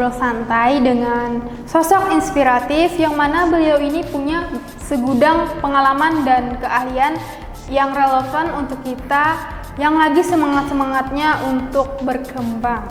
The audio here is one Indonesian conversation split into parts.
ngobrol santai dengan sosok inspiratif yang mana beliau ini punya segudang pengalaman dan keahlian yang relevan untuk kita yang lagi semangat-semangatnya untuk berkembang.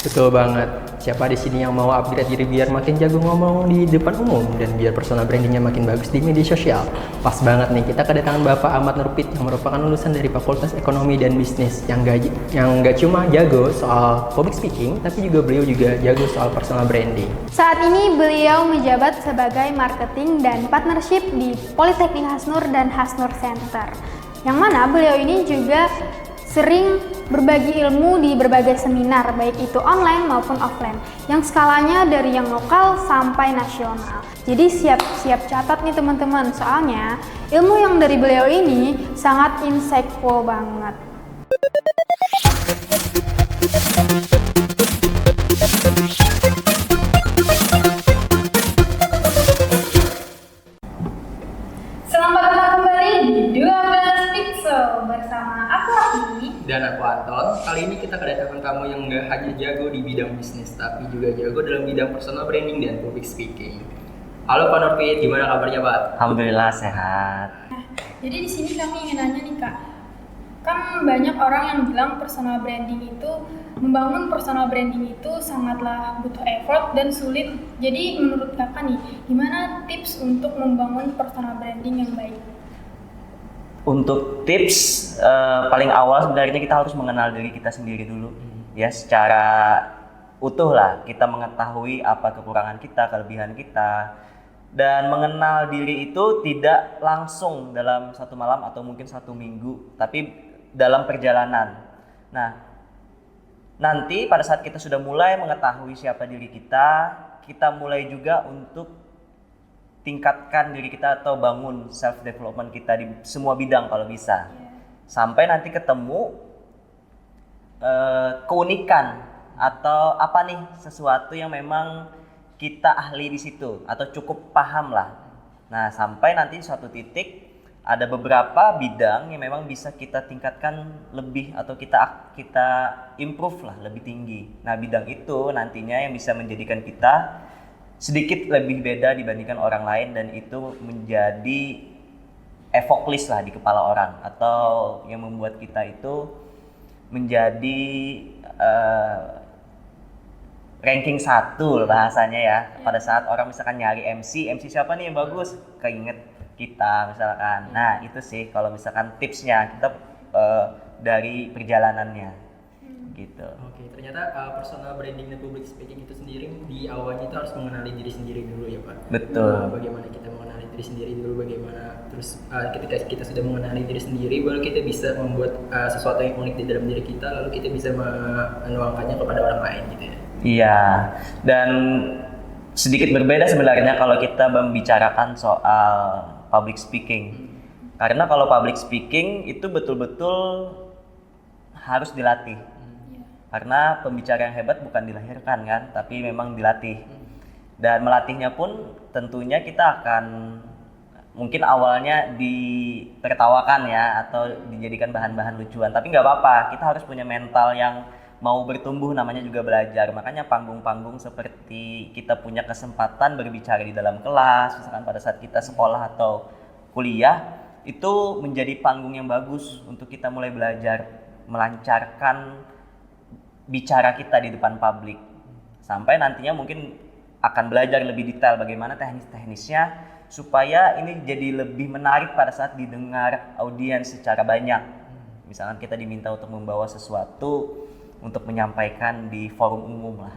Betul banget. Siapa di sini yang mau upgrade diri biar makin jago ngomong di depan umum dan biar personal brandingnya makin bagus di media sosial? Pas banget nih, kita kedatangan Bapak Ahmad Nurpit yang merupakan lulusan dari Fakultas Ekonomi dan Bisnis yang gak cuma jago soal public speaking, tapi juga beliau juga jago soal personal branding. Saat ini beliau menjabat sebagai marketing dan partnership di Politeknik Hasnur dan Hasnur Center. Yang mana beliau ini juga sering berbagi ilmu di berbagai seminar, baik itu online maupun offline, yang skalanya dari yang lokal sampai nasional. Jadi siap-siap catat nih teman-teman, soalnya ilmu yang dari beliau ini sangat insightful banget. Selamat datang kembali di 12 Pixel bersama aku Afi Dan aku Anton. Kali ini kita kedatangan tamu yang nggak hanya jago di bidang bisnis, tapi juga jago dalam bidang personal branding dan public speaking. Halo Pak Nurpit, gimana kabarnya Pak? Alhamdulillah sehat. Jadi di sini kami ingin nanya nih Kak, kan banyak orang yang bilang membangun personal branding itu sangatlah butuh effort dan sulit. Jadi menurut Kakak nih, gimana tips untuk membangun personal branding yang baik? Untuk tips paling awal sebenarnya kita harus mengenal diri kita sendiri dulu. Ya, secara utuh lah kita mengetahui apa kekurangan kita, kelebihan kita. Dan mengenal diri itu tidak langsung dalam satu malam atau mungkin satu minggu, tapi dalam perjalanan. Nah, nanti pada saat kita sudah mulai mengetahui siapa diri kita mulai juga untuk tingkatkan diri kita atau bangun self development kita di semua bidang kalau bisa. Sampai nanti ketemu keunikan atau apa nih sesuatu yang memang kita ahli di situ atau cukup paham lah. Nah, sampai nanti suatu titik ada beberapa bidang yang memang bisa kita tingkatkan lebih atau kita improve lah lebih tinggi. Nah, bidang itu nantinya yang bisa menjadikan kita sedikit lebih beda dibandingkan orang lain dan itu menjadi efoklis lah di kepala orang atau yang membuat kita itu menjadi ranking 1 bahasanya ya. Pada saat orang misalkan nyari MC siapa nih yang bagus, keinget kita misalkan. Nah, itu sih kalau misalkan tipsnya kita dari perjalanannya gitu. Oke, ternyata personal branding dan public speaking itu sendiri di awalnya itu harus mengenali diri sendiri dulu ya Pak. Betul. Bagaimana kita mengenali diri sendiri dulu, bagaimana terus ketika kita sudah mengenali diri sendiri, baru kita bisa membuat sesuatu yang unik di dalam diri kita, lalu kita bisa menuangkannya kepada orang lain gitu ya. Iya, dan sedikit berbeda sebenarnya kalau kita membicarakan soal public speaking. Karena kalau public speaking itu betul-betul harus dilatih. Karena pembicara yang hebat bukan dilahirkan kan, tapi memang dilatih. Dan melatihnya pun tentunya kita akan mungkin awalnya ditertawakan ya atau dijadikan bahan-bahan lucuan. Tapi nggak apa-apa, kita harus punya mental yang mau bertumbuh, namanya juga belajar. Makanya panggung-panggung seperti kita punya kesempatan berbicara di dalam kelas, misalkan pada saat kita sekolah atau kuliah, itu menjadi panggung yang bagus untuk kita mulai belajar melancarkan bicara kita di depan publik. Sampai nantinya mungkin akan belajar lebih detail bagaimana teknis-teknisnya supaya ini jadi lebih menarik pada saat didengar audiens secara banyak. Misalkan kita diminta untuk membawa sesuatu untuk menyampaikan di forum umum lah.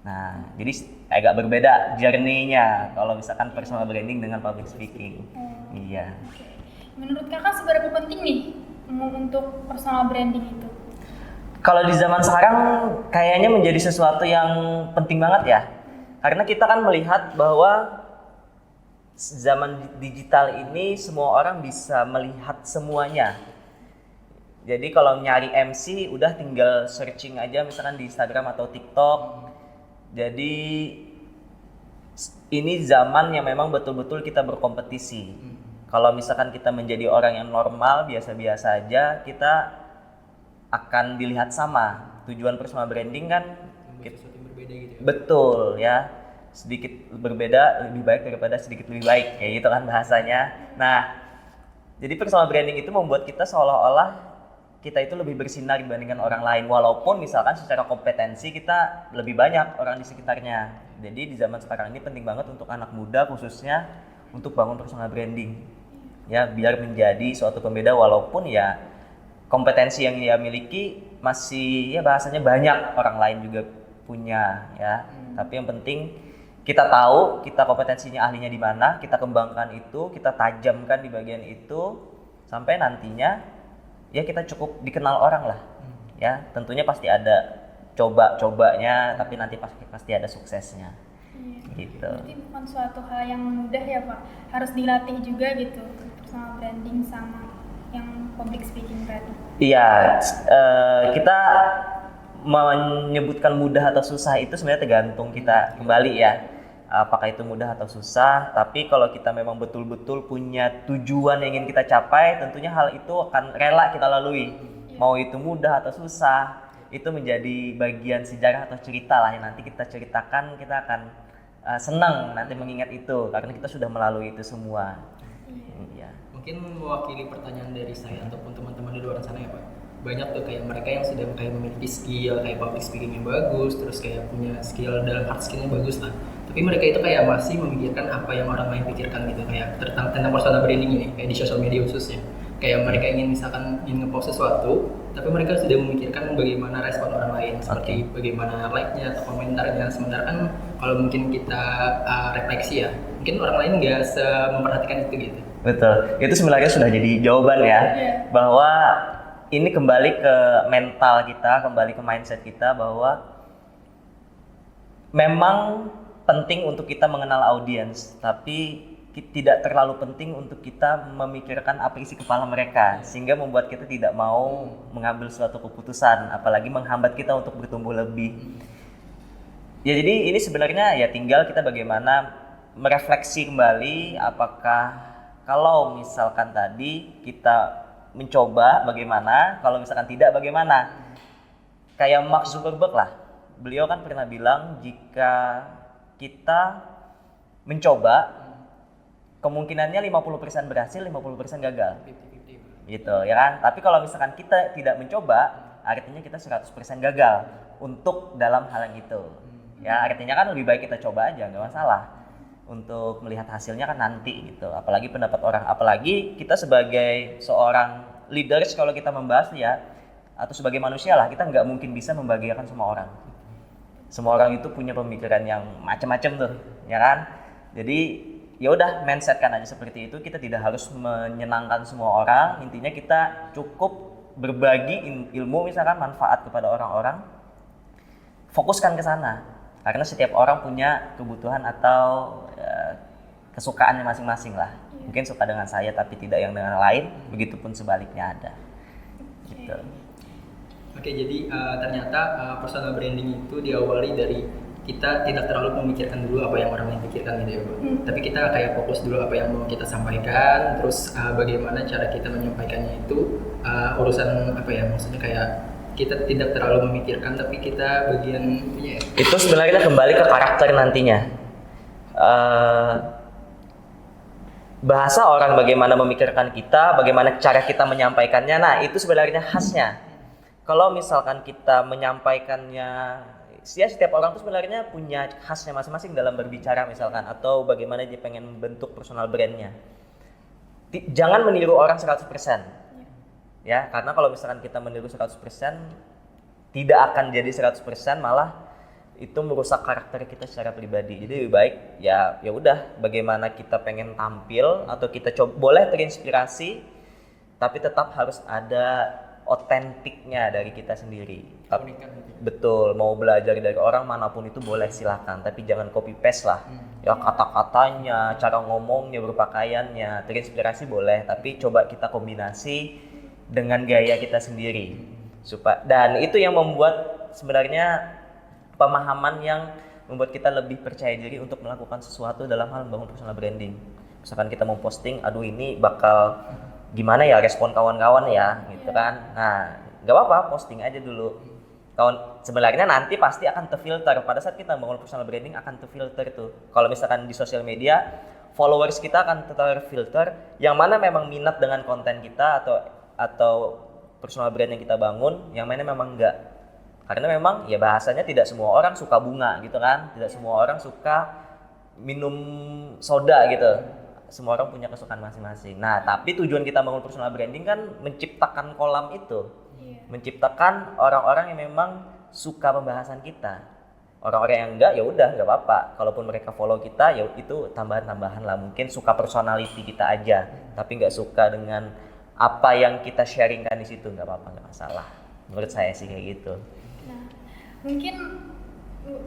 Nah, jadi agak berbeda journey-nya kalau misalkan personal branding dengan public speaking. Iya. Menurut Kakak seberapa penting nih untuk personal branding itu? Kalau di zaman sekarang kayaknya menjadi sesuatu yang penting banget ya. Karena kita kan melihat bahwa zaman digital ini semua orang bisa melihat semuanya. Jadi kalau nyari MC udah tinggal searching aja misalkan di Instagram atau TikTok. Jadi ini zaman yang memang betul-betul kita berkompetisi. Kalau misalkan kita menjadi orang yang normal, biasa-biasa aja, kita akan dilihat sama. Tujuan personal branding kan membuat sesuatu yang berbeda gitu ya. Betul ya, sedikit berbeda lebih baik daripada sedikit lebih baik, kayak gitu kan bahasanya. Nah, jadi personal branding itu membuat kita seolah-olah kita itu lebih bersinar dibandingkan orang lain, walaupun misalkan secara kompetensi kita lebih banyak orang di sekitarnya. Jadi di zaman sekarang ini penting banget untuk anak muda khususnya untuk bangun personal branding ya, biar menjadi suatu pembeda, walaupun ya kompetensi yang dia miliki masih ya bahasanya banyak orang lain juga punya ya. Tapi yang penting kita tahu kita kompetensinya ahlinya di mana, kita kembangkan itu, kita tajamkan di bagian itu sampai nantinya ya kita cukup dikenal orang lah. Ya, tentunya pasti ada coba-cobanya, tapi nanti pasti ada suksesnya. Gitu. Berarti bukan suatu hal yang mudah ya Pak, harus dilatih juga gitu, personal branding sama yang public speaking tadi. Iya, kita menyebutkan mudah atau susah itu sebenarnya tergantung kita kembali ya. Apakah itu mudah atau susah, tapi kalau kita memang betul-betul punya tujuan yang ingin kita capai, tentunya hal itu akan rela kita lalui. Mau itu mudah atau susah, itu menjadi bagian sejarah atau cerita lah yang nanti kita ceritakan, kita akan senang nanti mengingat itu, karena kita sudah melalui itu semua. Ya. Mungkin mewakili pertanyaan dari saya ataupun teman-teman di luar sana ya Pak. Banyak tuh kayak mereka yang sudah kayak memiliki skill kayak public speaking yang bagus, terus kayak punya skill dalam hard skill yang bagus lah. Tapi mereka itu kayak masih memikirkan apa yang orang lain pikirkan gitu, kayak tentang personal branding ini, kayak di sosial media khususnya. Kayak mereka ingin misalkan ingin ngepost sesuatu, tapi mereka sudah memikirkan bagaimana respon orang lain, seperti bagaimana like-nya atau komentarnya. Sementara kan kalau mungkin kita refleksi ya, mungkin orang lain nggak memperhatikan itu gitu. Betul, itu sebenarnya sudah jadi jawaban ya, bahwa ini kembali ke mental kita, kembali ke mindset kita, bahwa memang penting untuk kita mengenal audiens, tapi tidak terlalu penting untuk kita memikirkan apa isi kepala mereka, sehingga membuat kita tidak mau mengambil suatu keputusan, apalagi menghambat kita untuk bertumbuh lebih. Ya, jadi ini sebenarnya ya tinggal kita bagaimana merefleksi kembali, apakah kalau misalkan tadi kita mencoba bagaimana, kalau misalkan tidak bagaimana. Kayak Mark Zuckerberg lah, beliau kan pernah bilang jika kita mencoba, kemungkinannya 50% berhasil, 50% gagal. 50-50. Gitu ya kan. Tapi kalau misalkan kita tidak mencoba, artinya kita 100% gagal untuk dalam hal yang itu. Ya, artinya kan lebih baik kita coba aja, nggak masalah. Untuk melihat hasilnya kan nanti gitu. Apalagi pendapat orang, apalagi kita sebagai seorang leaders, kalau kita membahas ya, atau sebagai manusia lah, kita nggak mungkin bisa membahagiakan semua orang. Semua orang itu punya pemikiran yang macam-macam tuh, ya kan. Jadi ya udah, mindsetkan aja seperti itu. Kita tidak harus menyenangkan semua orang. Intinya kita cukup berbagi ilmu, misalkan manfaat kepada orang-orang. Fokuskan ke sana. Karena setiap orang punya kebutuhan atau kesukaannya masing-masing lah. Mungkin suka dengan saya tapi tidak yang dengan lain. Begitupun sebaliknya ada. Gitu. Oke, jadi ternyata personal branding itu diawali dari kita tidak terlalu memikirkan dulu apa yang orang lain pikirkan gitu ya Pak. Tapi kita kayak fokus dulu apa yang mau kita sampaikan, terus bagaimana cara kita menyampaikannya itu urusan apa ya, maksudnya kayak kita tidak terlalu memikirkan, tapi kita bagian punya. Itu sebenarnya kembali ke karakter nantinya. Bahasa orang bagaimana memikirkan kita, bagaimana cara kita menyampaikannya, nah itu sebenarnya khasnya. Kalau misalkan kita menyampaikannya, ya setiap orang tuh sebenarnya punya khasnya masing-masing dalam berbicara misalkan, atau bagaimana dia pengen membentuk personal brandnya. Jangan meniru orang 100%. Ya, karena kalau misalkan kita meniru 100%, tidak akan jadi 100%, malah itu merusak karakter kita secara pribadi. Jadi lebih baik ya udah, bagaimana kita pengen tampil atau kita boleh terinspirasi, tapi tetap harus ada otentiknya dari kita sendiri. Betul, mau belajar dari orang manapun itu boleh, silakan, tapi jangan copy paste lah. Ya, kata-katanya, cara ngomongnya, berpakaiannya, terinspirasi boleh, tapi coba kita kombinasi dengan gaya kita sendiri. Dan itu yang membuat sebenarnya pemahaman yang membuat kita lebih percaya diri untuk melakukan sesuatu dalam hal membangun personal branding. Misalkan kita mau posting, aduh ini bakal gimana ya respon kawan-kawan ya, gitu kan. Nah, nggak apa-apa, posting aja dulu. Sebenarnya nanti pasti akan terfilter pada saat kita bangun personal branding, akan terfilter tuh. Kalau misalkan di sosial media, followers kita akan terfilter yang mana memang minat dengan konten kita atau personal brand yang kita bangun, yang mana memang enggak. Karena memang ya bahasanya tidak semua orang suka bunga gitu kan, tidak semua orang suka minum soda gitu. Semua orang punya kesukaan masing-masing. Nah, tapi tujuan kita bangun personal branding kan menciptakan kolam itu. Menciptakan orang-orang yang memang suka pembahasan kita. Orang-orang yang enggak ya udah enggak apa-apa. Kalaupun mereka follow kita ya itu tambahan-tambahan lah. Mungkin suka personality kita aja, tapi enggak suka dengan apa yang kita sharingkan di situ, enggak apa-apa, enggak masalah. Menurut saya sih kayak gitu. Nah, mungkin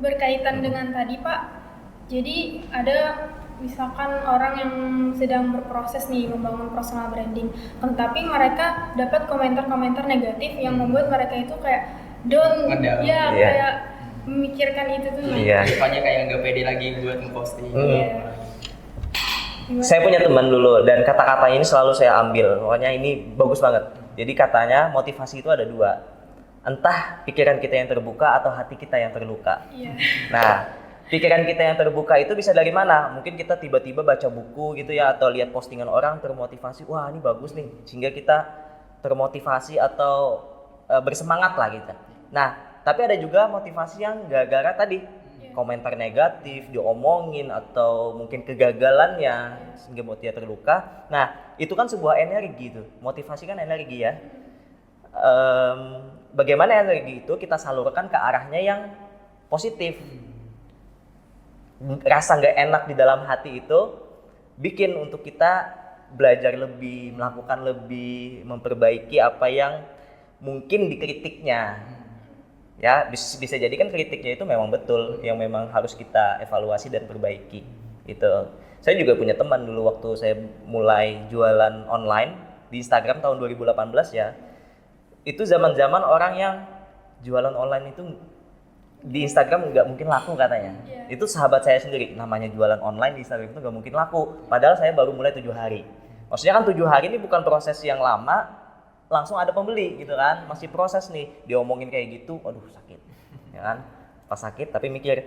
berkaitan dengan tadi Pak. Jadi ada misalkan orang yang sedang berproses nih membangun personal branding, tapi mereka dapat komentar-komentar negatif yang membuat mereka itu kayak down, kayak memikirkan itu tuh. Rupanya kayak nggak pede lagi buat ngeposting. Saya punya teman dulu dan kata-kata ini selalu saya ambil, pokoknya ini bagus banget. Jadi katanya motivasi itu ada dua, entah pikiran kita yang terbuka atau hati kita yang terluka. Nah, pikiran kita yang terbuka itu bisa dari mana? Mungkin kita tiba-tiba baca buku gitu ya, atau lihat postingan orang termotivasi, wah ini bagus nih, sehingga kita termotivasi atau bersemangat lah gitu. Nah, tapi ada juga motivasi yang gara-gara tadi komentar negatif, diomongin atau mungkin kegagalannya sehingga buat dia terluka. Nah, itu kan sebuah energi tuh. Motivasi kan energi ya. Bagaimana energi itu kita salurkan ke arahnya yang positif. Rasa nggak enak di dalam hati itu bikin untuk kita belajar lebih, melakukan lebih, memperbaiki apa yang mungkin dikritiknya. Ya, bisa jadi kan kritiknya itu memang betul, yang memang harus kita evaluasi dan perbaiki. Itu. Saya juga punya teman dulu waktu saya mulai jualan online di Instagram tahun 2018 ya. Itu zaman-zaman orang yang jualan online itu di Instagram nggak mungkin laku katanya. Itu sahabat saya sendiri, namanya jualan online di Instagram itu nggak mungkin laku. Padahal saya baru mulai 7 hari. Maksudnya kan 7 hari ini bukan proses yang lama, langsung ada pembeli gitu kan. Masih proses nih, diomongin kayak gitu, aduh sakit. Ya kan? Pas sakit tapi mikir,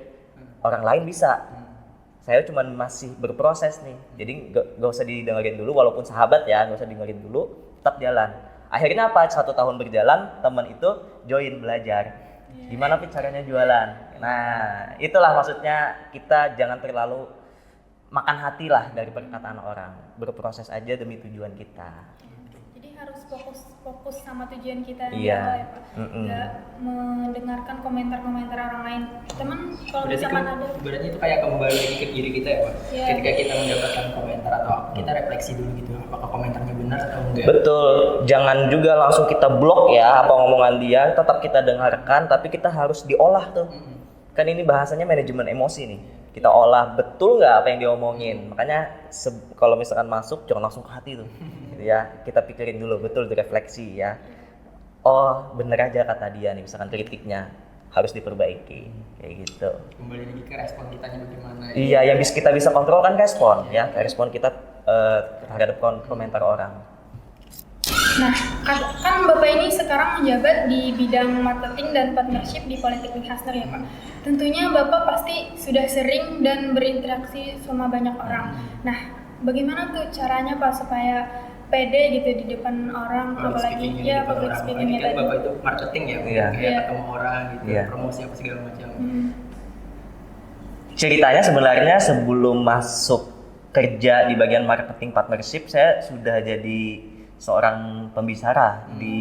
orang lain bisa. Saya cuma masih berproses nih. Jadi nggak usah didengerin dulu, walaupun sahabat ya, nggak usah dengerin dulu, tetap jalan. Akhirnya apa? 1 tahun berjalan, teman itu join belajar. Gimana caranya jualan? Nah, itulah maksudnya kita jangan terlalu makan hati lah dari perkataan orang. Berproses aja demi tujuan kita. Jadi harus fokus sama tujuan kita ya Pak. Nggak mendengarkan komentar-komentar orang lain. Teman kalau misalkan ada. Berarti itu kayak kembali lagi ke diri kita ya Pak. Ketika kita mendapatkan komentar atau kita refleksi dulu gitu, apakah komentarnya benar atau enggak. Betul, jangan juga langsung kita blok ya apa ngomongan dia, tetap kita dengarkan, tapi kita harus diolah tuh. Kan ini bahasanya manajemen emosi nih. Kita olah betul nggak apa yang diomongin. Makanya kalau misalkan masuk jangan langsung ke hati tuh. Gitu ya. Kita pikirin dulu betul, direfleksi ya. Oh, bener aja kata dia nih, misalkan kritiknya harus diperbaiki kayak gitu. Kembali lagi ke respon kitanya bagaimana. Iya, yang kita bisa kontrol kan respon ya. Respon kita terhadap komentar orang. Nah, kan Bapak ini sekarang menjabat di bidang marketing dan partnership di Politeknik Hasnur ya Pak. Tentunya Bapak pasti sudah sering dan berinteraksi sama banyak orang. Nah, bagaimana tuh caranya Pak supaya pede gitu di depan orang, apalagi ya public speaking kan Bapak itu marketing ya, kayak ketemu orang gitu, promosi apa segala macam. Ceritanya sebenarnya sebelum masuk kerja di bagian marketing partnership, saya sudah jadi seorang pembicara di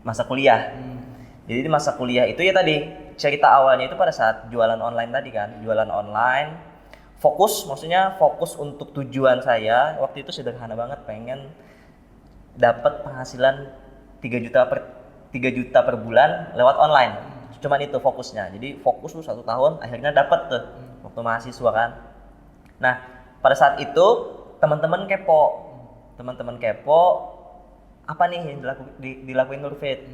masa kuliah. Jadi di masa kuliah itu ya tadi cerita awalnya itu pada saat jualan online tadi kan, jualan online. Maksudnya fokus untuk tujuan saya waktu itu sederhana banget, pengen dapat penghasilan 3 juta per bulan lewat online. Cuman itu fokusnya. Jadi fokus tuh 1 tahun, akhirnya dapat tuh waktu mahasiswa kan. Nah, pada saat itu teman-teman kepo, apa nih yang dilakuin Nurfit.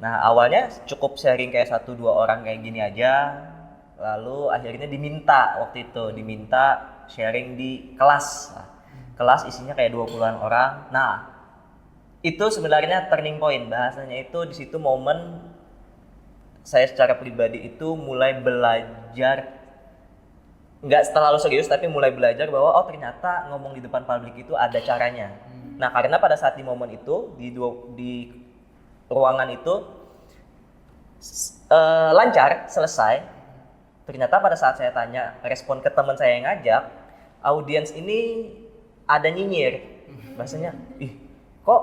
Nah, awalnya cukup sharing kayak 1-2 orang kayak gini aja. Lalu akhirnya diminta sharing di kelas. Kelas isinya kayak 20-an orang. Nah, itu sebenarnya turning point, bahasanya itu di situ momen saya secara pribadi itu mulai belajar, nggak terlalu serius tapi mulai belajar bahwa oh ternyata ngomong di depan publik itu ada caranya. Nah karena pada saat di momen itu di ruangan itu lancar selesai, ternyata pada saat saya tanya respon ke teman saya yang ngajak, audiens ini ada nyinyir, bahasanya ih kok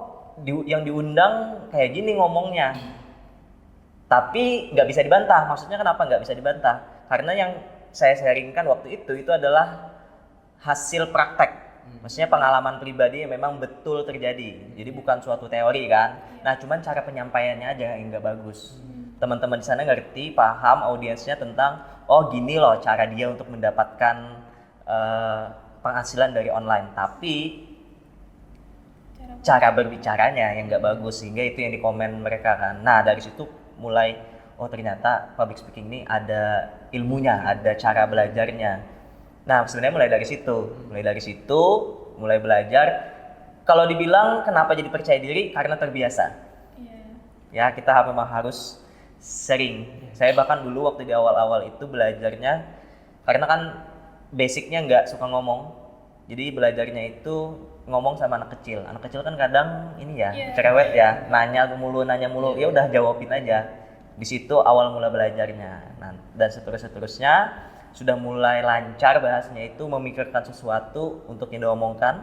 yang diundang kayak gini ngomongnya, tapi nggak bisa dibantah. Maksudnya kenapa nggak bisa dibantah? Karena yang saya sharingkan waktu itu adalah hasil praktek, maksudnya pengalaman pribadi yang memang betul terjadi. Jadi bukan suatu teori kan. Nah, cuman cara penyampaiannya aja yang nggak bagus. Teman-teman di sana ngerti, paham audiensnya tentang oh gini loh cara dia untuk mendapatkan penghasilan dari online. Tapi cara berbicaranya yang nggak bagus, sehingga itu yang dikomen mereka kan. Nah dari situ mulai oh ternyata public speaking ini ada ilmunya, ada cara belajarnya. Nah sebenarnya mulai dari situ mulai belajar. Kalau dibilang kenapa jadi percaya diri, karena terbiasa. Ya kita memang harus sering. Saya bahkan dulu waktu di awal-awal itu belajarnya, karena kan basicnya nggak suka ngomong, jadi belajarnya itu ngomong sama anak kecil. Anak kecil kan kadang ini ya cerewet ya, nanya mulu, ya udah jawabin aja. Di situ awal mula belajarnya. Nah, dan seterusnya sudah mulai lancar bahasanya itu, memikirkan sesuatu untuk yang diomongkan.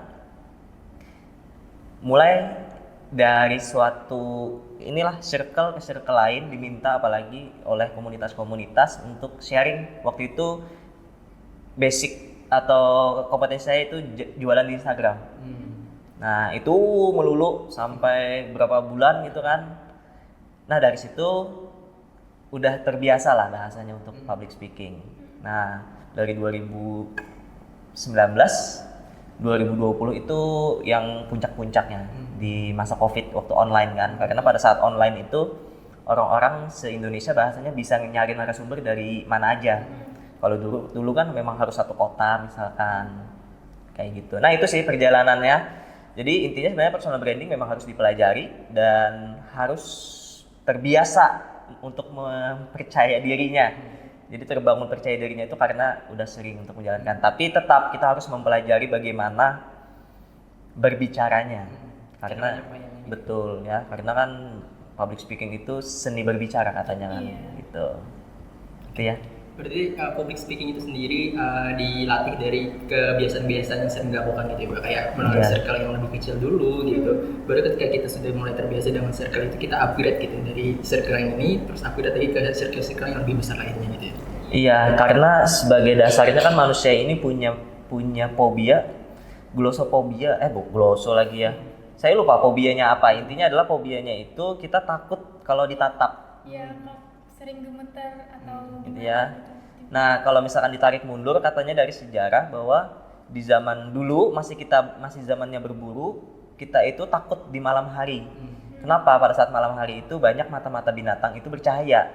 Mulai dari suatu inilah circle ke circle lain diminta, apalagi oleh komunitas-komunitas untuk sharing. Waktu itu basic atau kompetensi saya itu jualan di Instagram. Nah itu melulu sampai berapa bulan gitu kan. Nah dari situ udah terbiasa lah bahasanya untuk public speaking. Nah dari 2019, 2020 itu yang puncak-puncaknya di masa COVID waktu online kan. Karena pada saat online itu orang-orang se-Indonesia bahasanya bisa nyari narasumber dari mana aja. Kalau dulu kan memang harus satu kota misalkan kayak gitu. Nah itu sih perjalanannya. Jadi intinya sebenarnya personal branding memang harus dipelajari dan harus terbiasa untuk mempercaya dirinya. Jadi terbangun percaya dirinya itu karena udah sering untuk menjalankan. Tapi tetap kita harus mempelajari bagaimana berbicaranya. Karena betul ya, karena kan public speaking itu seni berbicara katanya kan. Gitu. Itu ya. Berarti public speaking itu sendiri dilatih dari kebiasaan-kebiasaan yang sering dilakukan gitu ya, Mbak? Kayak melalui circle yang lebih kecil dulu gitu. Baru ketika kita sudah mulai terbiasa dengan circle itu, kita upgrade gitu dari circle yang ini, terus upgrade lagi ke circle-circle yang lebih besar lainnya gitu ya. Iya, karena sebagai dasarnya kan manusia ini punya fobia, glossophobia, glosso lagi ya. Saya lupa fobianya apa. Intinya adalah fobianya itu kita takut kalau ditatap. Iya, sering gemeter atau gitu ya. Nah, kalau misalkan ditarik mundur katanya dari sejarah bahwa di zaman dulu masih zamannya berburu, kita itu takut di malam hari. Kenapa? Pada saat malam hari itu banyak mata-mata binatang itu bercahaya.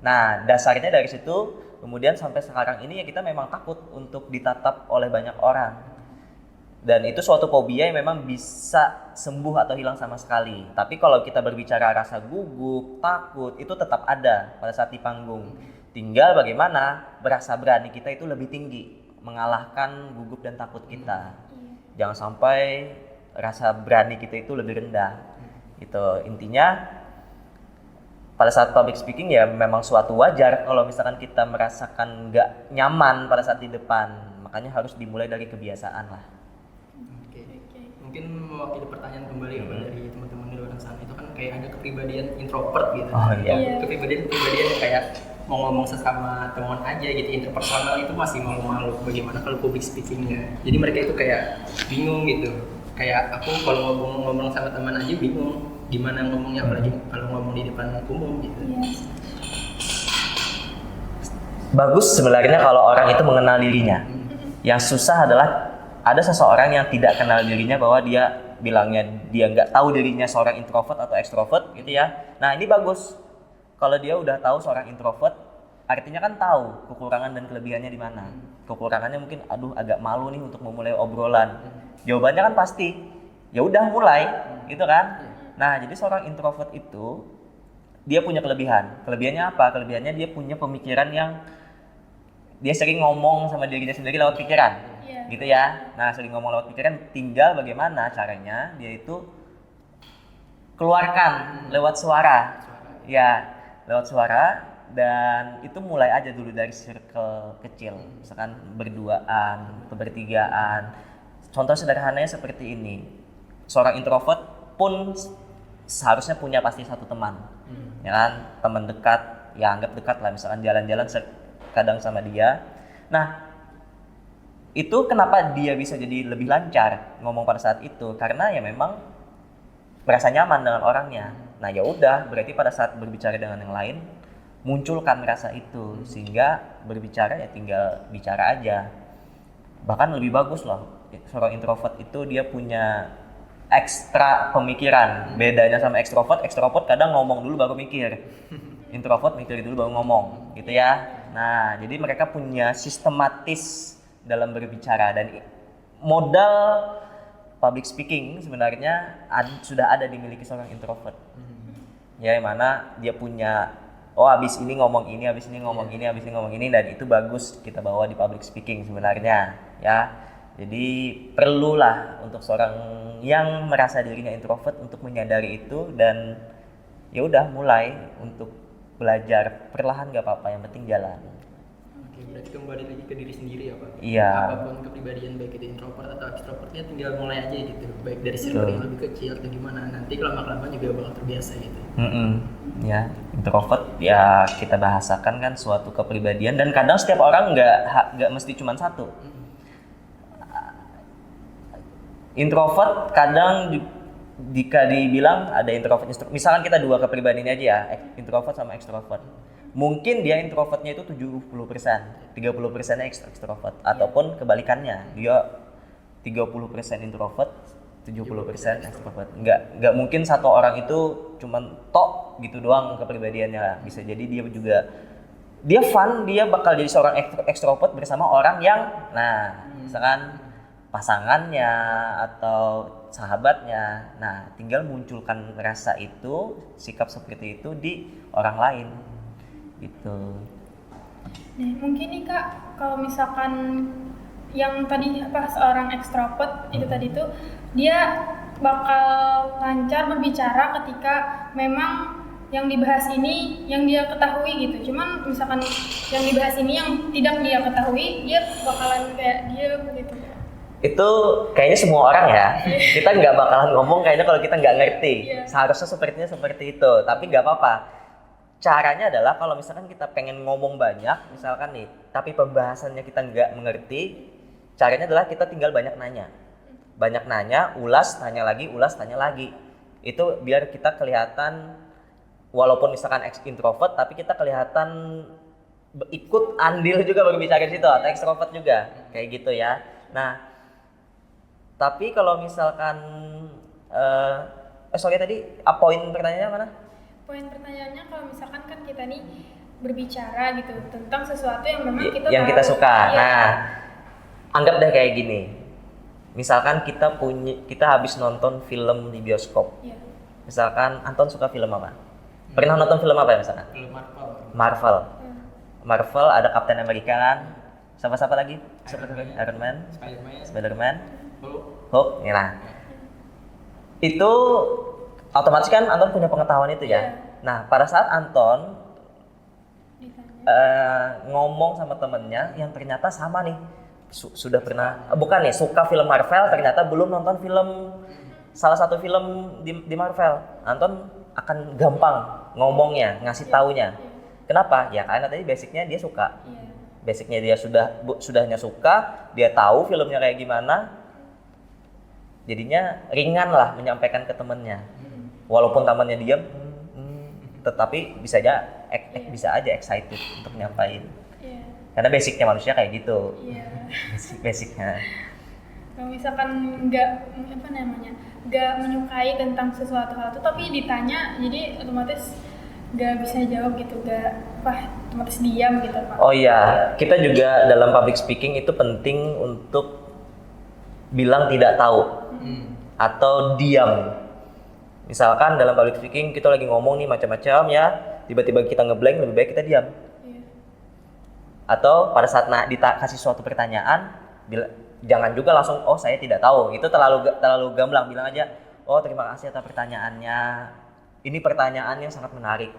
Nah, dasarnya dari situ, kemudian sampai sekarang ini ya kita memang takut untuk ditatap oleh banyak orang. Dan itu suatu fobia yang memang bisa sembuh atau hilang sama sekali. Tapi kalau kita berbicara rasa gugup, takut, itu tetap ada pada saat di panggung. Tinggal bagaimana berasa berani kita itu lebih tinggi, mengalahkan gugup dan takut kita. Jangan sampai rasa berani kita itu lebih rendah. Itu intinya pada saat public speaking ya memang suatu wajar kalau misalkan kita merasakan nggak nyaman pada saat di depan. Makanya harus dimulai dari kebiasaan lah. Mungkin mewakili pertanyaan kembali dari teman-teman di luar sana, itu kan kayak ada kepribadian introvert gitu. Kepribadian yang kayak mau ngomong sesama teman aja gitu, interpersonal itu masih malu-malu. Bagaimana kalau public speakingnya? Jadi mereka itu kayak bingung gitu. Kayak aku kalau ngomong sama teman aja bingung gimana ngomongnya, apalagi kalau ngomong di depan umum gitu. Bagus sebenarnya kalau orang itu mengenal dirinya. Yang susah adalah ada seseorang yang tidak kenal dirinya, bahwa dia bilangnya dia nggak tahu dirinya seorang introvert atau extrovert gitu ya. Nah ini bagus kalau dia udah tahu seorang introvert, artinya kan tahu kekurangan dan kelebihannya di mana. Kekurangannya mungkin agak malu nih untuk memulai obrolan. Jawabannya kan pasti ya udah mulai gitu kan. Nah jadi seorang introvert itu dia punya kelebihan. Kelebihannya apa? Kelebihannya dia punya pemikiran yang dia sering ngomong sama dirinya sendiri lewat pikiran. Gitu ya. Nah, sering ngomong lewat pikiran, tinggal bagaimana caranya dia itu keluarkan lewat suara. Ya, lewat suara. Dan itu mulai aja dulu dari circle kecil, misalkan berduaan atau bertigaan. Contoh sederhananya seperti ini, seorang introvert pun seharusnya punya pasti satu teman, ya kan, teman dekat, ya anggap dekat lah, misalkan jalan-jalan kadang sama dia. Nah, itu kenapa dia bisa jadi lebih lancar ngomong pada saat itu, karena ya memang merasa nyaman dengan orangnya. Nah ya udah, berarti pada saat berbicara dengan yang lain munculkan rasa itu, sehingga berbicara ya tinggal bicara aja. Bahkan lebih bagus loh, seorang introvert itu dia punya ekstra pemikiran. Bedanya sama ekstrovert kadang ngomong dulu baru mikir, introvert mikir dulu baru ngomong, gitu ya. Nah jadi mereka punya sistematis dalam berbicara, dan modal public speaking sebenarnya sudah ada dimiliki seorang introvert. Ya, yang mana dia punya abis ini ngomong ini, abis ini ngomong ini, abis ini ngomong ini, dan itu bagus kita bawa di public speaking sebenarnya, ya. Jadi perlulah untuk seorang yang merasa dirinya introvert untuk menyadari itu, dan ya udah mulai untuk belajar perlahan, gak apa-apa, yang penting jalan. Oke, berarti kembali lagi ke diri sendiri ya Pak? Iya. Apapun kepribadian, baik itu introvert atau extrovertnya, tinggal mulai aja gitu, baik dari circle yang lebih kecil atau gimana, nanti lama-lama juga bakal terbiasa gitu. Ya, introvert ya kita bahasakan kan suatu kepribadian, dan kadang setiap orang nggak mesti cuma satu. Introvert kadang jika dibilang ada introvert, misalkan kita dua kepribadian aja ya, introvert sama extrovert. Mungkin dia introvertnya itu 70%, 30%-nya extrovert, ataupun kebalikannya, dia 30% introvert, 70% extrovert. Nggak mungkin satu orang itu cuman tok gitu doang kepribadiannya. Bisa jadi dia fun, dia bakal jadi seorang extrovert bersama orang yang, nah misalkan pasangannya atau sahabatnya. Nah tinggal munculkan rasa itu, sikap seperti itu di orang lain gitu. Nih, mungkin nih Kak, kalau misalkan yang tadi seorang ekstrovert itu tadi tuh dia bakal lancar berbicara ketika memang yang dibahas ini yang dia ketahui gitu. Cuman misalkan yang dibahas ini yang tidak dia ketahui, dia bakalan kayak dia begitu. Itu kayaknya semua orang ya. Kita nggak bakalan ngomong kayaknya kalau kita nggak ngerti. Seharusnya sepertinya seperti itu, tapi nggak apa-apa. Caranya adalah kalau misalkan kita pengen ngomong banyak, misalkan nih, tapi pembahasannya kita nggak mengerti, caranya adalah kita tinggal banyak nanya. Banyak nanya, ulas, tanya lagi, ulas, tanya lagi. Itu biar kita kelihatan, walaupun misalkan introvert, tapi kita kelihatan ikut andil juga berbicara di situ, atau extrovert juga, kayak gitu ya. Nah, tapi kalau misalkan, sorry tadi, poin pertanyaannya mana? Poin pertanyaannya kalau misalkan kan kita nih berbicara gitu tentang sesuatu yang memang kita suka. Ya. Nah, anggap deh kayak gini. Misalkan kita habis nonton film di bioskop. Ya. Misalkan Anton suka film apa? Pernah nonton film apa ya misalkan? Film Marvel. Marvel ada Captain America kan? Siapa lagi? Iron Man, Spider-Man, Hulk. Nah, itu otomatis kan Anton punya pengetahuan itu ya. Nah, pada saat Anton ngomong sama temennya yang ternyata sama nih, sudah pernah, suka film Marvel, ternyata belum nonton salah satu film di Marvel, Anton akan gampang ngomongnya, ngasih taunya. Kenapa? Ya karena tadi basicnya dia suka. Basicnya dia sudahnya suka, dia tahu filmnya kayak gimana, jadinya ringan lah menyampaikan ke temennya. Walaupun temannya diam, tetapi bisa aja excited untuk nyampain. Karena basicnya manusia kayak gitu. Basicnya. Kalau misalkan nggak menyukai tentang sesuatu hal itu, tapi ditanya, jadi otomatis nggak bisa jawab gitu, otomatis diam gitu Pak. Oh iya, kita juga dalam public speaking itu penting untuk bilang tidak tahu atau diam. Misalkan dalam public speaking kita lagi ngomong nih macam-macam ya, tiba-tiba kita ngeblank, lebih baik kita diam. Atau pada saat kasih suatu pertanyaan, jangan juga langsung oh saya tidak tahu. Itu terlalu gamblang, bilang aja oh terima kasih atas pertanyaannya. Ini pertanyaan yang sangat menarik.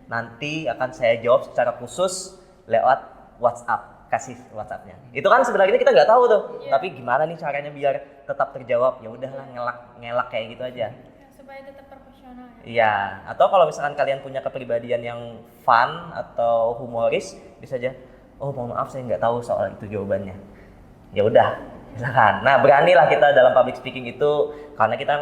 Nanti akan saya jawab secara khusus lewat WhatsApp, kasih WhatsApp-nya. Itu kan sebenarnya kita nggak tahu tuh. Tapi gimana nih caranya biar tetap terjawab? Ya udahlah ngelak kayak gitu aja. Supaya tetap profesional ya. Iya, atau kalau misalkan kalian punya kepribadian yang fun atau humoris, bisa aja, oh mohon maaf saya nggak tahu soal itu jawabannya. Ya udah, misalkan. Nah beranilah kita dalam public speaking itu, karena kita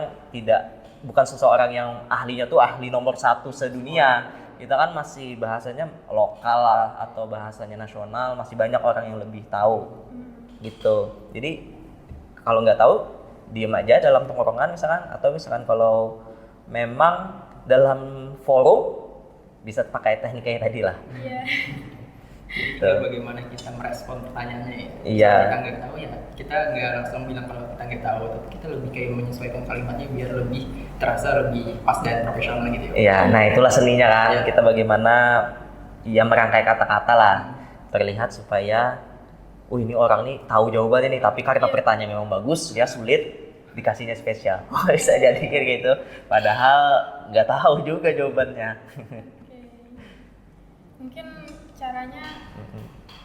bukan seseorang yang ahlinya tuh ahli nomor 1 sedunia. Kita kan masih bahasanya lokal lah, atau bahasanya nasional, masih banyak orang yang lebih tahu gitu. Jadi kalau nggak tahu, diem aja dalam tongkrongan misalkan, atau misalkan kalau memang dalam forum bisa pakai teknik kayak tadi lah. Tinggal bagaimana kita merespon pertanyaannya ya. Iya. Kita nggak tahu ya, kita nggak langsung bilang kalau kita nggak tahu, tapi kita lebih kayak menyesuaikan kalimatnya biar lebih terasa lebih pas dan profesional gitu ya. Iya, nah itulah seninya kan, kita bagaimana ya merangkai kata-kata lah, terlihat supaya ini orang nih tahu jawabannya nih, tapi karena pertanyaan memang bagus, ya sulit, dikasihnya spesial. Bisa jadi kayak gitu, padahal nggak tahu juga jawabannya. Mungkin caranya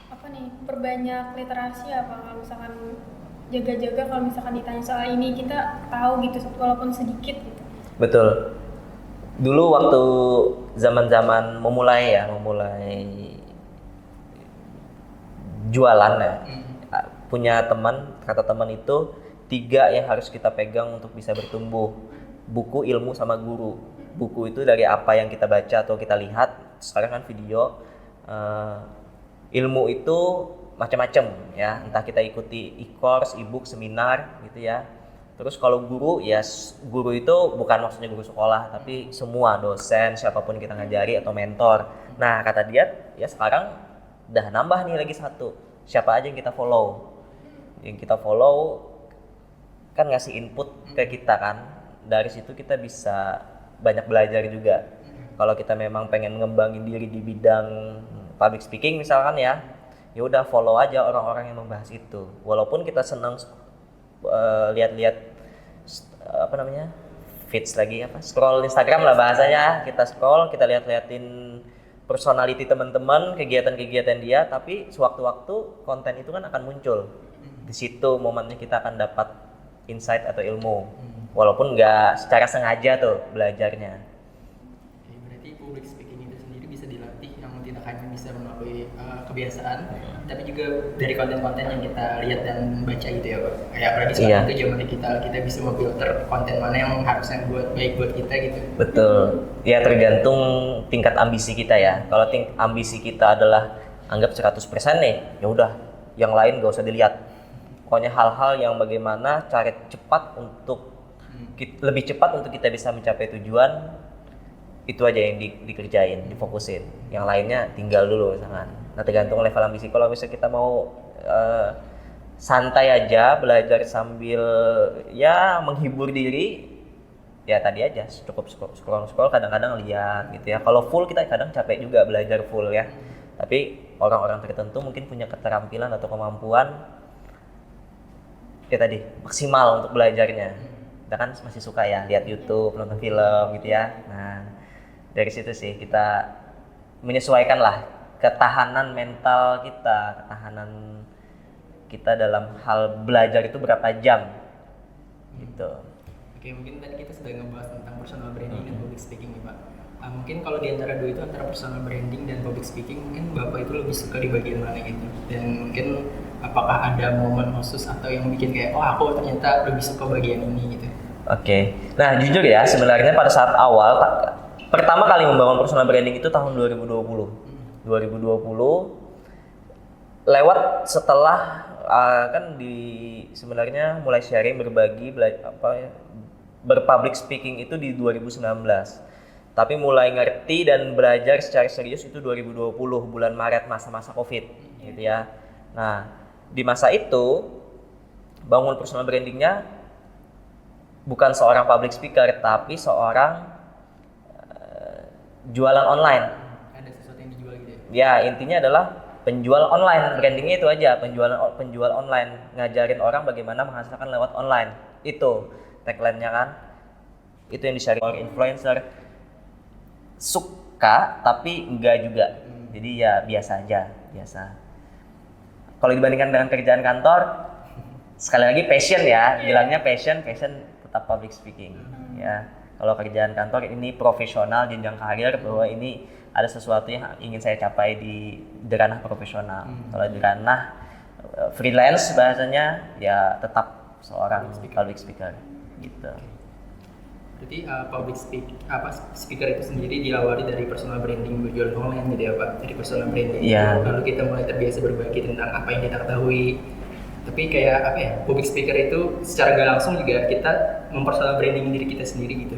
apa nih, perbanyak literasi apa, kalau misalkan jaga-jaga kalau misalkan ditanya soal ini kita tahu gitu walaupun sedikit gitu. Betul. Dulu waktu zaman-zaman memulai jualan ya, punya kata teman itu 3 yang harus kita pegang untuk bisa bertumbuh: buku, ilmu, sama guru. Buku itu dari apa yang kita baca atau kita lihat, sekarang kan video. Ilmu itu macam-macam ya, entah kita ikuti e-course, e-book, seminar gitu ya. Terus kalau guru ya, guru itu bukan maksudnya guru sekolah, tapi semua dosen, siapapun kita ngajari atau mentor. Nah kata dia ya sekarang udah nambah nih lagi 1, siapa aja yang kita follow. Yang kita follow kan ngasih input ke kita kan, dari situ kita bisa banyak belajar juga. Kalau kita memang pengen ngembangin diri di bidang public speaking misalkan ya udah follow aja orang-orang yang membahas itu. Walaupun kita senang lihat-lihat feeds lagi scroll Instagram lah bahasanya, kita scroll, kita lihat-lihatin personality teman-teman, kegiatan-kegiatan dia, tapi sewaktu-waktu konten itu kan akan muncul. Di situ momennya kita akan dapat insight atau ilmu. Walaupun nggak secara sengaja tuh belajarnya. Berarti public speaking itu sendiri bisa dilatih, yang tidak hanya bisa melalui kebiasaan, tapi juga dari konten-konten yang kita lihat dan baca gitu ya Pak. Kayak apalagi sekarang itu zaman digital, kita bisa memfilter konten mana yang harusnya baik buat kita gitu. Betul. Ya tergantung tingkat ambisi kita ya. Kalau ambisi kita adalah anggap 100% nih, ya udah yang lain gak usah dilihat. Pokoknya hal-hal yang bagaimana cara cepat untuk lebih cepat untuk kita bisa mencapai tujuan, itu aja yang dikerjain, difokusin. Yang lainnya tinggal dulu misalkan. Nah tergantung level ambisi. Kalau misalnya kita mau santai aja, belajar sambil ya menghibur diri, ya tadi aja cukup scroll kadang-kadang lihat gitu ya. Kalau full kita kadang capek juga belajar full ya. Tapi orang-orang tertentu mungkin punya keterampilan atau kemampuan ya tadi maksimal untuk belajarnya. Kita kan masih suka ya lihat YouTube, nonton film gitu ya. Nah dari situ sih kita menyesuaikan lah ketahanan mental kita, ketahanan kita dalam hal belajar itu berapa jam gitu. Oke, mungkin tadi kita sudah ngebahas tentang personal branding dan public speaking nih Pak. Mungkin kalau di antara dua itu, antara personal branding dan public speaking, mungkin Bapak itu lebih suka di bagian mana gitu? Dan mungkin apakah ada momen khusus atau yang bikin kayak aku ternyata lebih suka bagian ini gitu? Oke. Nah jujur ya, sebenarnya pada saat awal pertama kali membangun personal branding itu tahun 2020 lewat setelah kan sebenarnya mulai sharing, berbagi berpublic speaking itu di 2019. Tapi mulai ngerti dan belajar secara serius itu 2020 bulan Maret, masa-masa Covid gitu ya. Nah, di masa itu bangun personal brandingnya bukan seorang public speaker, tapi seorang jualan online. Ada sesuatu yang dijual gitu ya? Ya, intinya adalah penjual online. Brandingnya itu aja, penjual online, ngajarin orang bagaimana menghasilkan lewat online. Itu tagline-nya kan. Itu yang di-share oleh influencer. Suka tapi enggak juga. Jadi ya biasa aja, biasa. Kalau dibandingkan dengan kerjaan kantor, sekali lagi passion ya, bilangnya passion tetap public speaking ya. Kalau kerjaan kantor ini profesional, jenjang karir, bahwa ini ada sesuatu yang ingin saya capai di ranah profesional. Kalau di ranah freelance bahasanya ya tetap seorang public speaker gitu. Berarti speaker itu sendiri diawali dari personal branding berjualan online gitu ya Pak? Dari personal branding Iya. lalu kita mulai terbiasa berbagi tentang apa yang kita ketahui. Tapi kayak apa ya, public speaker itu secara nggak langsung juga kita mempersonal branding diri kita sendiri gitu.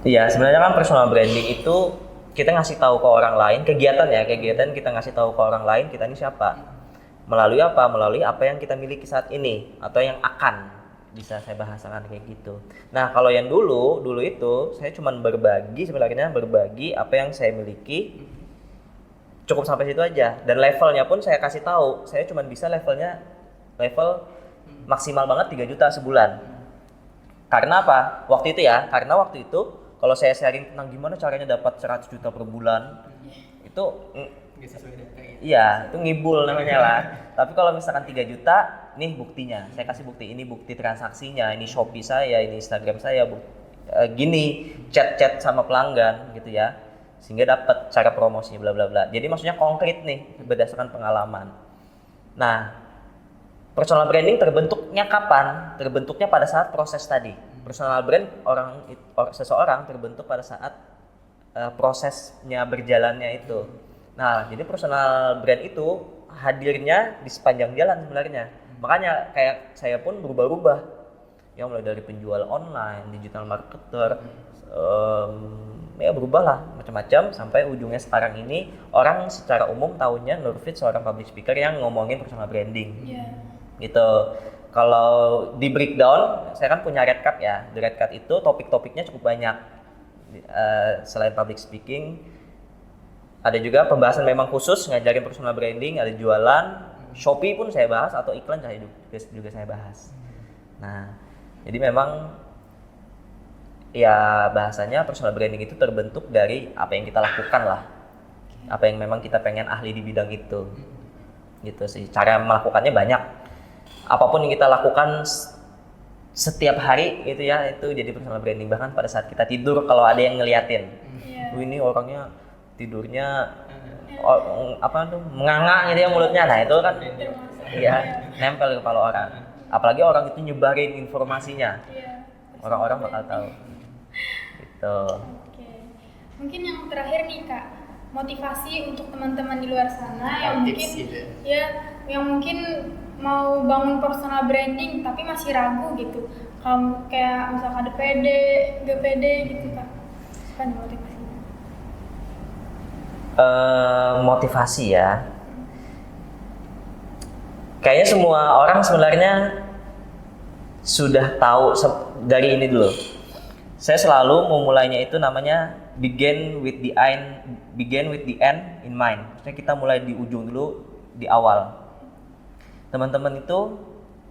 Iya, sebenarnya kan personal branding itu kita ngasih tahu ke orang lain, kegiatan kita ngasih tahu ke orang lain kita ini siapa. Melalui apa? Melalui apa yang kita miliki saat ini atau yang akan bisa saya bahasakan kayak gitu. Nah, kalau yang dulu itu saya cuma berbagi apa yang saya miliki, cukup sampai situ aja. Dan levelnya pun saya kasih tahu, saya cuma bisa level maksimal banget 3 juta sebulan. Karena apa? Waktu itu kalau saya sharing tentang gimana caranya dapat 100 juta per bulan, itu Nggak sesuai data ya? iya, itu ngibul namanya lah. Tapi kalau misalkan 3 juta, nih buktinya. Saya kasih bukti, ini bukti transaksinya, ini Shopee saya, ini Instagram saya, gini, chat sama pelanggan gitu ya. Sehingga dapat cara promosinya bla bla bla. Jadi maksudnya konkret nih berdasarkan pengalaman. Nah, personal branding terbentuknya kapan? Terbentuknya pada saat proses tadi. Personal brand seseorang terbentuk pada saat prosesnya berjalannya itu. Nah, jadi personal brand itu hadirnya di sepanjang jalan sebenarnya. Makanya kayak saya pun berubah-ubah. Yang mulai dari penjual online, digital marketer, ya berubah lah macam-macam sampai ujungnya sekarang ini orang secara umum tahunya Nurfit seorang public speaker yang ngomongin personal branding. Gitu. Kalau di breakdown, saya kan punya red card ya. Di red card itu topik-topiknya cukup banyak. Selain public speaking, ada juga pembahasan memang khusus ngajarin personal branding, ada jualan, Shopee pun saya bahas atau iklan juga saya bahas. Nah, jadi memang ya bahasanya personal branding itu terbentuk dari apa yang kita lakukan lah. Apa yang memang kita pengen ahli di bidang itu. Gitu sih. Cara melakukannya banyak. Apapun yang kita lakukan setiap hari gitu ya, itu jadi personal branding. Bahkan pada saat kita tidur kalau ada yang ngeliatin. Ini orangnya tidurnya menganga gitu ya mulutnya. Nah, itu kan ya nempel ke kepala orang. Apalagi orang itu nyebarin informasinya. Orang-orang bakal tahu. Gitu. Oke. Mungkin yang terakhir nih Kak, motivasi untuk teman-teman di luar sana yang mungkin yang mungkin mau bangun personal branding tapi masih ragu gitu. Kalau kayak misalkan ada pede, gak pede gitu Kak. Apa nih motivasinya? Motivasi ya. Kayaknya semua orang sebenarnya sudah tahu dari ini dulu. Saya selalu memulainya itu namanya begin with the end in mind. Maksudnya kita mulai di ujung dulu, di awal. Teman-teman itu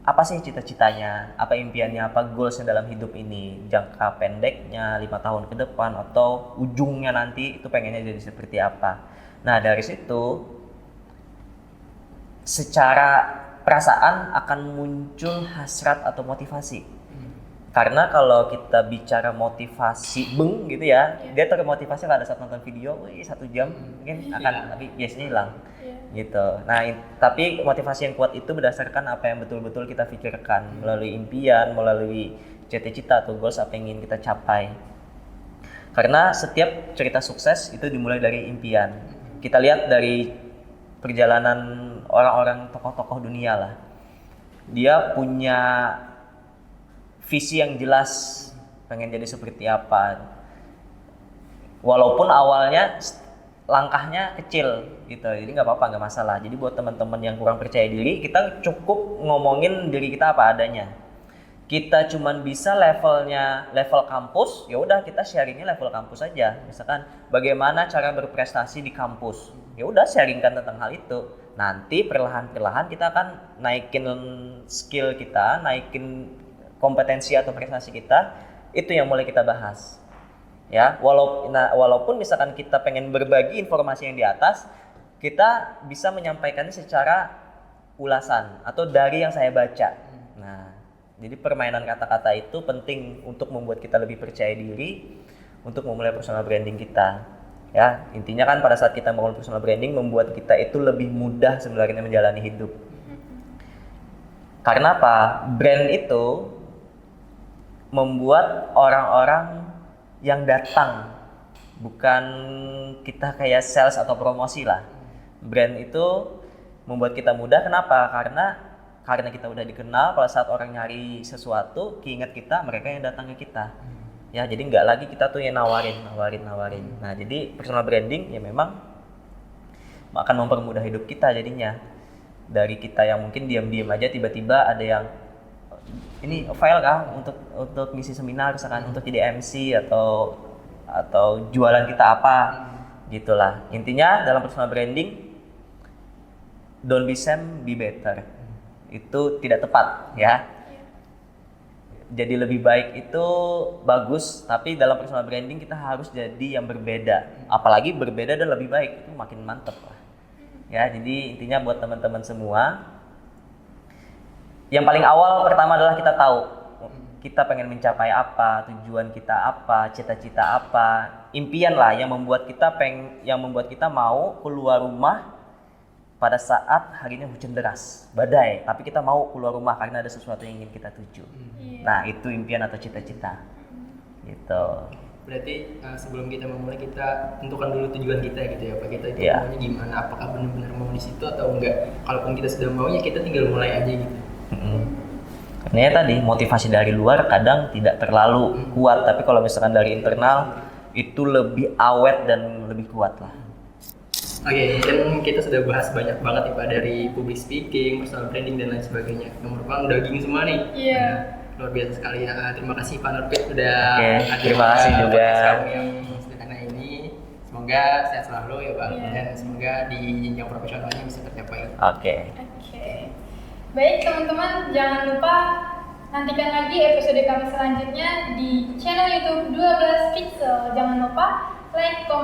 apa sih cita-citanya, apa impiannya, apa goalsnya dalam hidup ini, jangka pendeknya 5 tahun ke depan atau ujungnya nanti itu pengennya jadi seperti apa. Nah, dari situ secara perasaan akan muncul hasrat atau motivasi. Karena kalau kita bicara motivasi gitu ya, dia termotivasi kalau ada saat nonton video, 1 jam mungkin akan, tapi biasanya hilang. Gitu. Nah, tapi motivasi yang kuat itu berdasarkan apa yang betul-betul kita pikirkan melalui impian, melalui cita-cita atau goals apa yang ingin kita capai. Karena setiap cerita sukses itu dimulai dari impian. Kita lihat dari perjalanan orang-orang tokoh-tokoh dunia lah. Dia punya visi yang jelas, pengen jadi seperti apa. Walaupun awalnya langkahnya kecil gitu, jadi nggak apa-apa, nggak masalah. Jadi buat teman-teman yang kurang percaya diri, kita cukup ngomongin diri kita apa adanya. kita cuman bisa level kampus, ya udah kita sharingnya level kampus aja. Misalkan bagaimana cara berprestasi di kampus, ya udah sharingkan tentang hal itu. Nanti perlahan-perlahan kita akan naikin skill kita, naikin kompetensi atau prestasi kita, itu yang mulai kita bahas. Ya, walaupun misalkan kita pengen berbagi informasi yang di atas, kita bisa menyampaikannya secara ulasan atau dari yang saya baca. Nah, jadi permainan kata-kata itu penting untuk membuat kita lebih percaya diri untuk memulai personal branding kita. Ya, intinya kan pada saat kita memulai personal branding membuat kita itu lebih mudah sebenarnya menjalani hidup. Karena apa? Brand itu membuat orang-orang yang datang, bukan kita kayak sales atau promosi lah. Brand itu membuat kita mudah. Kenapa? Karena kita udah dikenal, pada saat orang nyari sesuatu, keinget kita, mereka yang datang ke kita. Ya, jadi nggak lagi kita tuh yang nawarin. Nah, jadi personal branding ya memang akan mempermudah hidup kita jadinya. Dari kita yang mungkin diam-diam aja, tiba-tiba ada yang ini file kah untuk ngisi seminar, misalkan untuk jadi MC atau jualan kita apa, gitulah. Intinya dalam personal branding, don't be same, be better. Itu tidak tepat ya. Jadi lebih baik itu bagus, tapi dalam personal branding kita harus jadi yang berbeda. Apalagi berbeda dan lebih baik, itu makin mantep lah. Ya, jadi intinya buat teman-teman semua, yang paling awal pertama adalah kita tahu kita pengen mencapai apa, tujuan kita apa, cita-cita apa, impian lah yang membuat kita mau keluar rumah pada saat harinya hujan deras, badai, tapi kita mau keluar rumah karena ada sesuatu yang ingin kita tuju. Nah, itu impian atau cita-cita. Gitu. Berarti sebelum kita memulai, kita tentukan dulu tujuan kita gitu ya Pak. Kita itu maunya gimana, apakah benar-benar mau di situ atau enggak. Kalaupun kita sudah mau, ya kita tinggal mulai aja gitu. Karena ya tadi, motivasi dari luar kadang tidak terlalu kuat, tapi kalau misalkan dari internal itu lebih awet dan lebih kuat lah. Oke, kan kita sudah bahas banyak banget nih Pak, dari public speaking, personal branding dan lain sebagainya. Nomor Bang daging semua nih. Iya. Luar biasa sekali ya. Terima kasih Pak Nurpit udah terima kasih juga yang sederhana ini. Semoga sehat selalu ya Pak, dan semoga di jenjang profesionalnya bisa tercapai. Oke. Baik teman-teman, jangan lupa nantikan lagi episode kami selanjutnya di channel YouTube 12 Pixel. Jangan lupa like, komen,